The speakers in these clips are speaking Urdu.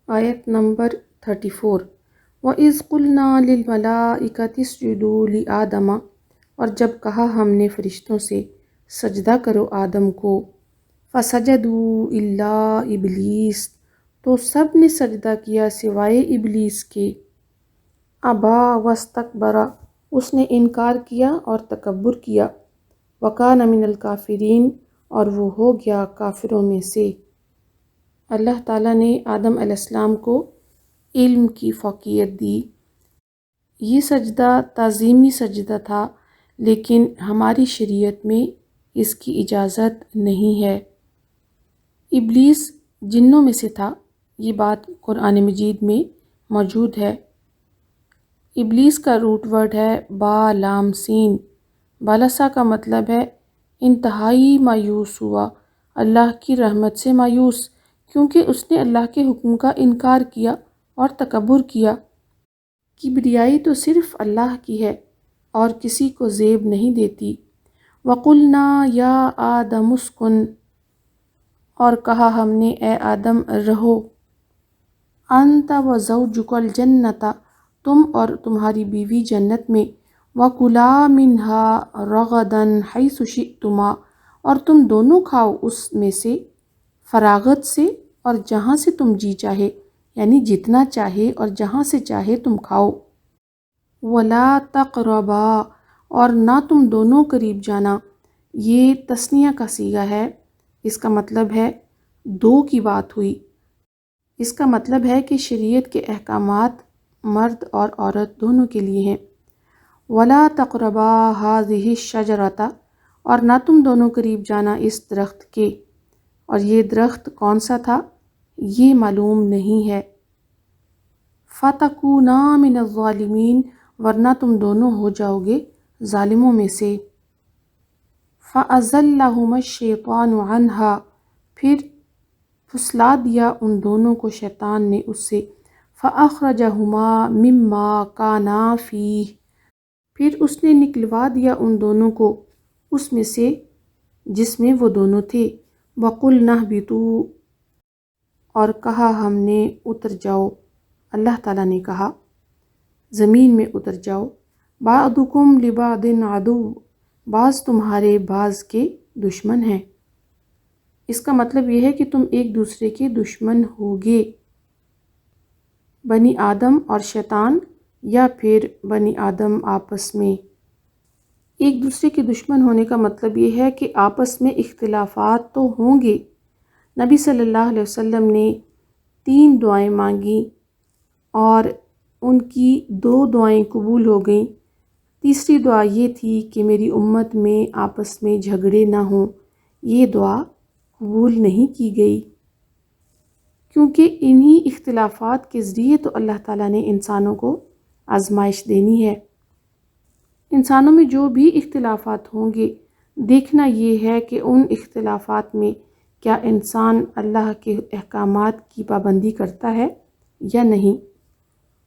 آیت نمبر 34۔ وَإِذْ قُلْنَا لِلْمَلَائِكَةِ اسْجُدُوا لِآدَمَ، اور جب کہا ہم نے فرشتوں سے سجدہ کرو آدم کو، فَسَجَدُوا إِلَّا إِبْلِيسَ، تو سب نے سجدہ کیا سوائے ابلیس کے، ابا واستکبر، اس نے انکار کیا اور تکبر کیا، وَكَانَ مِنَ الْكَافِرِينَ، اور وہ ہو گیا کافروں میں سے۔ اللہ تعالیٰ نے آدم علیہ السلام کو علم کی فوقیت دی۔ یہ سجدہ تعظیمی سجدہ تھا، لیکن ہماری شریعت میں اس کی اجازت نہیں ہے۔ ابلیس جنوں میں سے تھا، یہ بات قرآن مجید میں موجود ہے۔ ابلیس کا روٹ ورڈ ہے با لام سین۔ بالاسا کا مطلب ہے انتہائی مایوس ہوا، اللہ کی رحمت سے مایوس، کیونکہ اس نے اللہ کے حکم کا انکار کیا اور تکبر کیا۔ کبریائی تو صرف اللہ کی ہے اور کسی کو زیب نہیں دیتی۔ وَقُلْنَا يَا آدَمُ اسْكُنْ، اور کہا ہم نے اے آدم رہو، أَنْتَ وَزَوْجُكَ الْجَنَّةَ، تم اور تمہاری بیوی جنت میں، وَكُلَا مِنْهَا رَغَدًا حَيْثُ شِئْتُمَا، اور تم دونوں کھاؤ اس میں سے فراغت سے اور جہاں سے تم جی چاہے، یعنی جتنا چاہے اور جہاں سے چاہے تم کھاؤ۔ وَلَا تَقْرَبَا، اور نہ تم دونوں قریب جانا۔ یہ تثنیہ کا صیغہ ہے، اس کا مطلب ہے دو کی بات ہوئی۔ اس کا مطلب ہے کہ شریعت کے احکامات مرد اور عورت دونوں کے لیے ہیں۔ وَلَا تَقْرَبَا هَٰذِهِ الشَّجَرَةَ، اور نہ تم دونوں قریب جانا اس درخت کے، اور یہ درخت کون سا تھا یہ معلوم نہیں ہے۔ فَتَكُونَا مِنَ الظَّالِمِينَ، ورنہ تم دونوں ہو جاؤ گے ظالموں میں سے۔ فَأَزَلَّهُمَا الشَّيْطَانُ عَنْهَا، پھر پھسلا دیا ان دونوں کو شیطان نے اس سے۔ فَأَخْرَجَهُمَا مِمَّا كَانَا فِيهِ، پھر اس نے نکلوا دیا ان دونوں کو اس میں سے جس میں وہ دونوں تھے۔ وَقُلْنَا اهْبِطُوا، اور کہا ہم نے اتر جاؤ، اللہ تعالیٰ نے کہا زمین میں اتر جاؤ۔ بَعْضُكُمْ لِبَعْضٍ عَدُوٌّ، بعض تمہارے بعض کے دشمن ہیں۔ اس کا مطلب یہ ہے کہ تم ایک دوسرے کے دشمن ہوگے، بنی آدم اور شیطان، یا پھر بنی آدم آپس میں۔ ایک دوسرے کے دشمن ہونے کا مطلب یہ ہے کہ آپس میں اختلافات تو ہوں گے۔ نبی صلی اللہ علیہ وسلم نے 3 دعائیں مانگیں اور ان کی 2 دعائیں قبول ہو گئیں۔ تیسری دعا یہ تھی کہ میری امت میں آپس میں جھگڑے نہ ہوں، یہ دعا قبول نہیں کی گئی، کیونکہ انہی اختلافات کے ذریعے تو اللہ تعالیٰ نے انسانوں کو آزمائش دینی ہے۔ انسانوں میں جو بھی اختلافات ہوں گے، دیکھنا یہ ہے کہ ان اختلافات میں کیا انسان اللہ کے احکامات کی پابندی کرتا ہے یا نہیں۔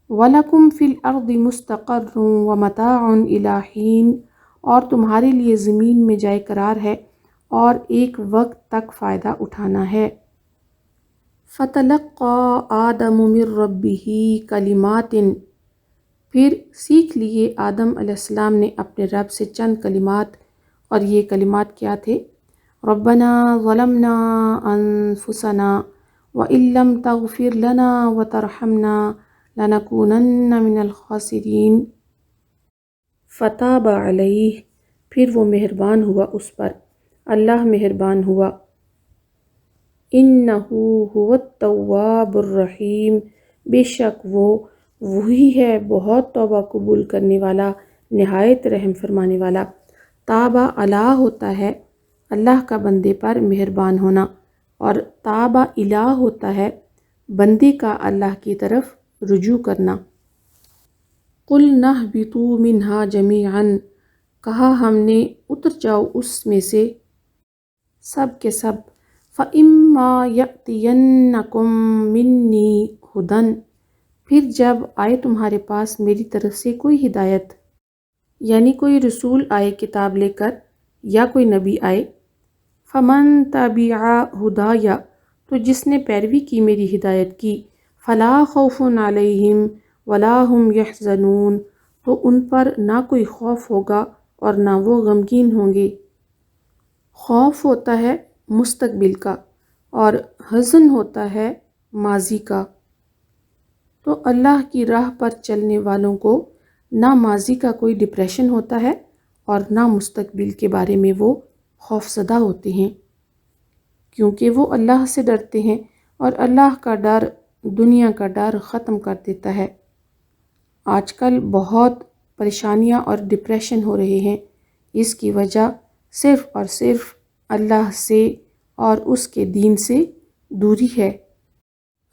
وَلَكُمْ فِي الْأَرْضِ مُسْتَقَرٌّ وَمَتَاعٌ إِلَىٰ حِينٍ، اور تمہارے لیے زمین میں جائے قرار ہے اور ایک وقت تک فائدہ اٹھانا ہے۔ فَتَلَقَّىٰ آدَمُ مِن رَّبِّهِ كَلِمَاتٍ، پھر سیکھ لیے آدم علیہ السلام نے اپنے رب سے چند کلمات، اور یہ کلمات کیا تھے؟ رَبَّنَا ظَلَمْنَا أَنفُسَنَا وَإِن لَّمْ تَغْفِرْ لَنَا وَتَرْحَمْنَا لَنَكُونَنَّ مِنَ الْخَاسِرِينَ۔ فَتَابَ عَلَيْهِ، پھر وہ مہربان ہوا اس پر، اللہ مہربان ہوا۔ إِنَّهُ هُوَ التَّوَّابُ الرَّحِيمُ، بے شک وہ وہی ہے بہت توبہ قبول کرنے والا، نہایت رحم فرمانے والا۔ تابہ الی ہوتا ہے اللہ کا بندے پر مہربان ہونا، اور تابہ الی ہوتا ہے بندے کا اللہ کی طرف رجوع کرنا۔ قُلْنَا اهْبِطُوا مِنْهَا جَمِيعًا، کہا ہم نے اتر جاؤ اس میں سے سب کے سب۔ فَإِمَّا يَأْتِيَنَّكُم مِّنِّي هُدًى، پھر جب آئے تمہارے پاس میری طرف سے کوئی ہدایت، یعنی کوئی رسول آئے کتاب لے کر یا کوئی نبی آئے، فَمَن تَبِعَ هُدَايَ، تو جس نے پیروی کی میری ہدایت کی، فلا خوف علیہم ولا ہم یحزنون، تو ان پر نہ کوئی خوف ہوگا اور نہ وہ غمگین ہوں گے۔ خوف ہوتا ہے مستقبل کا اور حزن ہوتا ہے ماضی کا۔ تو اللہ کی راہ پر چلنے والوں کو نہ ماضی کا کوئی ڈپریشن ہوتا ہے اور نہ مستقبل کے بارے میں وہ خوف زدہ ہوتے ہیں، کیونکہ وہ اللہ سے ڈرتے ہیں، اور اللہ کا ڈر دنیا کا ڈر ختم کر دیتا ہے۔ آج کل بہت پریشانیاں اور ڈپریشن ہو رہے ہیں، اس کی وجہ صرف اور صرف اللہ سے اور اس کے دین سے دوری ہے۔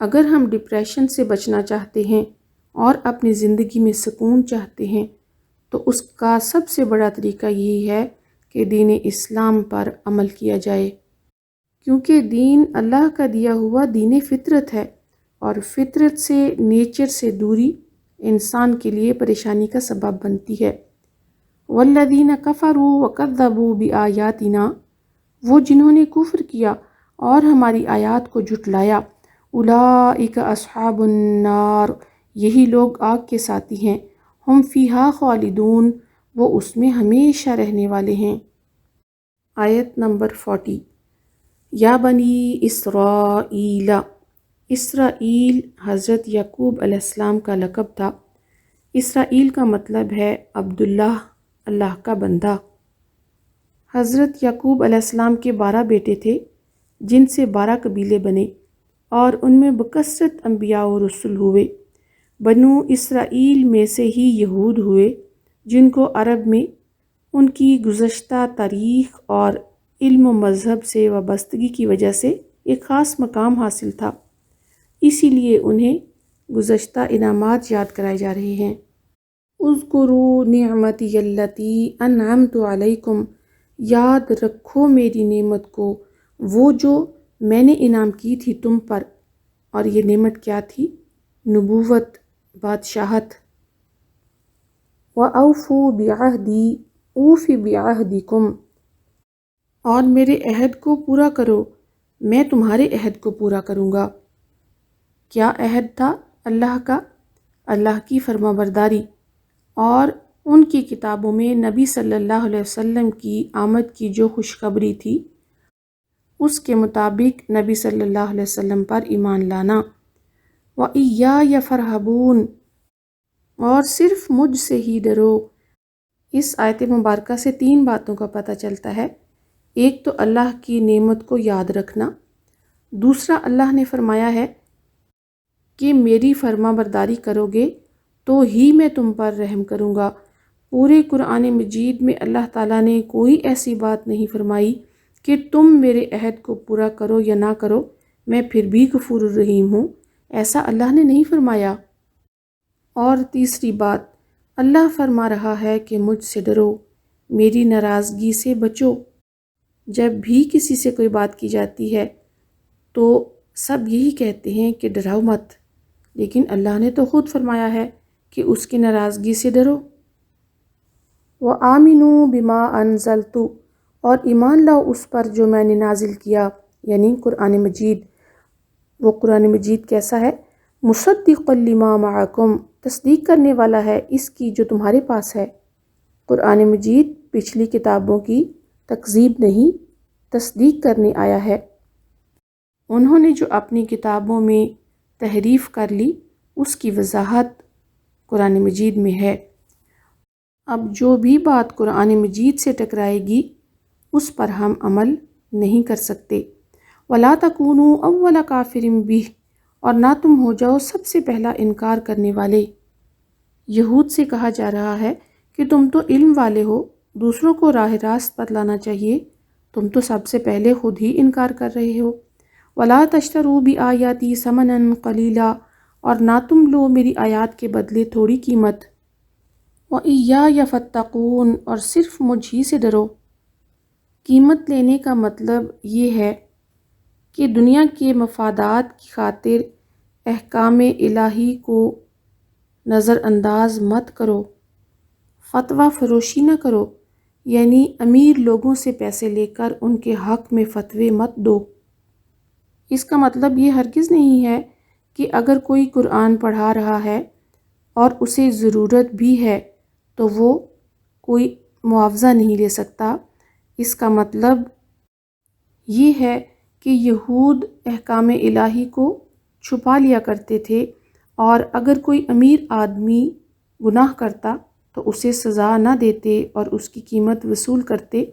اگر ہم ڈپریشن سے بچنا چاہتے ہیں اور اپنی زندگی میں سکون چاہتے ہیں تو اس کا سب سے بڑا طریقہ یہی ہے کہ دین اسلام پر عمل کیا جائے، کیونکہ دین اللہ کا دیا ہوا دین فطرت ہے، اور فطرت سے نیچر سے دوری انسان کے لیے پریشانی کا سبب بنتی ہے۔ والذین کفروا وکذبوا بآیاتنا، وہ جنہوں نے کفر کیا اور ہماری آیات کو جھٹلایا، اولئک اصحاب النار، یہی لوگ آگ کے ساتھی ہیں، ہم فیہا خالدون، وہ اس میں ہمیشہ رہنے والے ہیں۔ آیت نمبر 40، یا بنی اسرائیل، اسرائیل حضرت یعقوب علیہ السلام کا لقب تھا۔ اسرائیل کا مطلب ہے عبداللہ، اللہ کا بندہ۔ حضرت یعقوب علیہ السلام کے 12 بیٹے تھے، جن سے 12 قبیلے بنے، اور ان میں بکثرت انبیاء و رسول ہوئے۔ بنو اسرائیل میں سے ہی یہود ہوئے، جن کو عرب میں ان کی گزشتہ تاریخ اور علم و مذہب سے وابستگی کی وجہ سے ایک خاص مقام حاصل تھا، اسی لیے انہیں گزشتہ انعامات یاد کرائے جا رہے ہیں۔ اذکروا نعمتی التی انعمت علیکم، یاد رکھو میری نعمت کو، وہ جو میں نے انعام کی تھی تم پر۔ اور یہ نعمت کیا تھی؟ نبوت، بادشاہت۔ وَأَوْفُوا بِعَہْدِی أُوفِ بِعَہْدِکُم، اور میرے عہد کو پورا کرو، میں تمہارے عہد کو پورا کروں گا۔ کیا عہد تھا اللہ کا؟ اللہ کی فرما برداری، اور ان کی کتابوں میں نبی صلی اللہ علیہ وسلم کی آمد کی جو خوشخبری تھی، اس کے مطابق نبی صلی اللہ علیہ وسلم پر ایمان لانا۔ وَإِيَّايَ فَارْهَبُونِ، اور صرف مجھ سے ہی ڈرو۔ اس آیت مبارکہ سے 3 باتوں کا پتہ چلتا ہے۔ ایک تو اللہ کی نعمت کو یاد رکھنا، دوسرا اللہ نے فرمایا ہے کہ میری فرما برداری کرو گے تو ہی میں تم پر رحم کروں گا۔ پورے قرآن مجید میں اللہ تعالیٰ نے کوئی ایسی بات نہیں فرمائی کہ تم میرے عہد کو پورا کرو یا نہ کرو، میں پھر بھی غفور الرحیم ہوں، ایسا اللہ نے نہیں فرمایا۔ اور تیسری بات، اللہ فرما رہا ہے کہ مجھ سے ڈرو، میری ناراضگی سے بچو۔ جب بھی کسی سے کوئی بات کی جاتی ہے تو سب یہی کہتے ہیں کہ ڈراؤ مت، لیکن اللہ نے تو خود فرمایا ہے کہ اس کی ناراضگی سے ڈرو۔ وَآمِنُوا بِمَا أَنزَلْتُ، اور ایمان لاؤ اس پر جو میں نے نازل کیا، یعنی قرآن مجید۔ وہ قرآن مجید کیسا ہے؟ مُصَدِّقًا لِمَا مَعَكُمْ، تصدیق کرنے والا ہے اس کی جو تمہارے پاس ہے۔ قرآن مجید پچھلی کتابوں کی تکذیب نہیں، تصدیق کرنے آیا ہے۔ انہوں نے جو اپنی کتابوں میں تحریف کر لی، اس کی وضاحت قرآن مجید میں ہے۔ اب جو بھی بات قرآن مجید سے ٹکرائے گی اس پر ہم عمل نہیں کر سکتے۔ وَلَا تَكُونُوا أَوَّلَ كَافِرٍ بِهِ، اور نہ تم ہو جاؤ سب سے پہلا انکار کرنے والے۔ یہود سے کہا جا رہا ہے کہ تم تو علم والے ہو، دوسروں کو راہ راست بتلانا چاہیے، تم تو سب سے پہلے خود ہی انکار کر رہے ہو۔ وَلَا تَشْتَرُوا بِآيَاتِي ثَمَنًا قَلِيلًا، اور نہ تم لو میری آیات کے بدلے تھوڑی قیمت۔ وَإِيَّايَ فَاتَّقُونِ، اور صرف مجھ ہی سے ڈرو۔ قیمت لینے کا مطلب یہ ہے کہ دنیا کے مفادات کی خاطر احکام الہی کو نظر انداز مت کرو، فتویٰ فروشی نہ کرو، یعنی امیر لوگوں سے پیسے لے کر ان کے حق میں فتوے مت دو۔ اس کا مطلب یہ ہرگز نہیں ہے کہ اگر کوئی قرآن پڑھا رہا ہے اور اسے ضرورت بھی ہے تو وہ کوئی معاوضہ نہیں لے سکتا۔ اس کا مطلب یہ ہے کہ یہود احکام الہی کو چھپا لیا کرتے تھے، اور اگر کوئی امیر آدمی گناہ کرتا تو اسے سزا نہ دیتے اور اس کی قیمت وصول کرتے،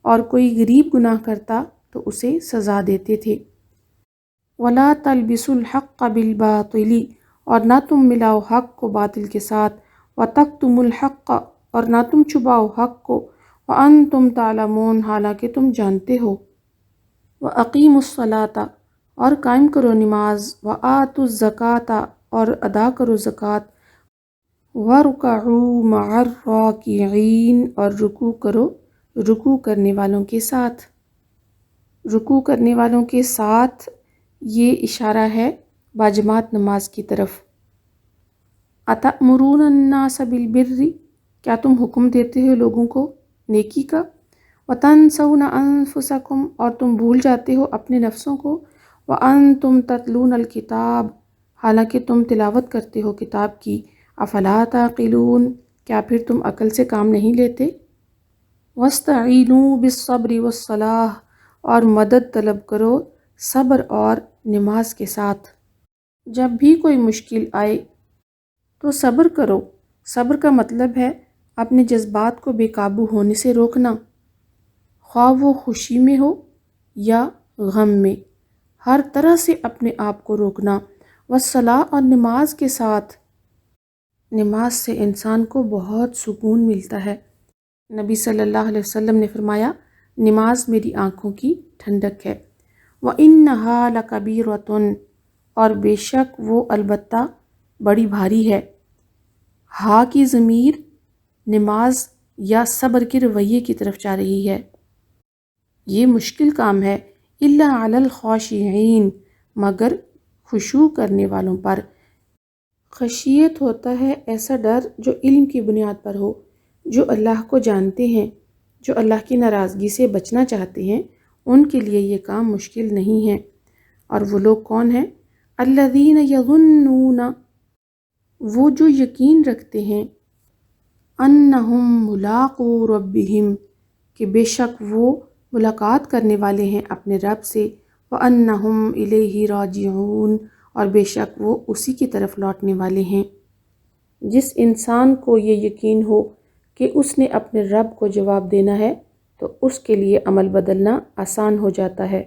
اور کوئی غریب گناہ کرتا تو اسے سزا دیتے تھے۔ وَلَا تَلْبِسُوا الْحَقَّ بِالْبَاطِلِ، اور نہ تم ملاؤ حق کو باطل کے ساتھ، وَتَكْتُمُوا الْحَقَّ، اور نہ تم چھپاؤ حق کو، وَأَنْتُمْ تَعْلَمُونَ، حالانکہ تم جانتے ہو۔ وَأَقِیمُوا الصَّلَاةَ، اور قائم کرو نماز، وَآتُوا الزَّکَاةَ، اور ادا کرو زکوٰۃ، وَارْکَعُوا مَعَ الرَّاکِعِینَ، اور رکوع کرو رکوع کرنے والوں کے ساتھ۔ رکوع کرنے والوں کے ساتھ یہ اشارہ ہے باجماعت نماز کی طرف۔ أَتَأْمُرُونَ النَّاسَ بِالْبِرِّ، کیا تم حکم دیتے ہو لوگوں کو نیکی کا، وَتَنْسَوْنَ أَنفُسَكُمْ، اور تم بھول جاتے ہو اپنے نفسوں کو، وَأَنْتُمْ تَتْلُونَ الْكِتَابَ، حالانکہ تم تلاوت کرتے ہو کتاب کی، أَفَلَا تَعْقِلُونَ، کیا پھر تم عقل سے کام نہیں لیتے؟ وَاسْتَعِینُوا بِالصَّبْرِ وَالصَّلَاةِ، اور مدد طلب کرو صبر اور نماز کے ساتھ۔ جب بھی کوئی مشکل آئے تو صبر کرو۔ صبر کا مطلب ہے اپنے جذبات کو بے قابو ہونے سے روکنا، خواہ وہ خوشی میں ہو یا غم میں، ہر طرح سے اپنے آپ کو روکنا۔ والصلاۃ، اور نماز کے ساتھ۔ نماز سے انسان کو بہت سکون ملتا ہے۔ نبی صلی اللہ علیہ وسلم نے فرمایا، نماز میری آنکھوں کی ٹھنڈک ہے۔ وَإِنَّهَا لَكَبِيرَةٌ، اور بے شک وہ البتہ بڑی بھاری ہے۔ ہا کی ضمیر نماز یا صبر کے رویے کی طرف جا رہی ہے۔ یہ مشکل کام ہے، إِلَّا عَلَى الْخَاشِعِينَ، مگر خشوع کرنے والوں پر۔ خشیت ہوتا ہے ایسا ڈر جو علم کی بنیاد پر ہو، جو اللہ کو جانتے ہیں، جو اللہ کی ناراضگی سے بچنا چاہتے ہیں، ان کے لیے یہ کام مشکل نہیں ہے۔ اور وہ لوگ کون ہیں؟ الذین یظنون، وہ جو یقین رکھتے ہیں، انہم ملاقو ربہم، کہ بے شک وہ ملاقات کرنے والے ہیں اپنے رب سے، وانہم الیہ راجعون، اور بے شک وہ اسی کی طرف لوٹنے والے ہیں۔ جس انسان کو یہ یقین ہو کہ اس نے اپنے رب کو جواب دینا ہے تو اس کے لیے عمل بدلنا آسان ہو جاتا ہے۔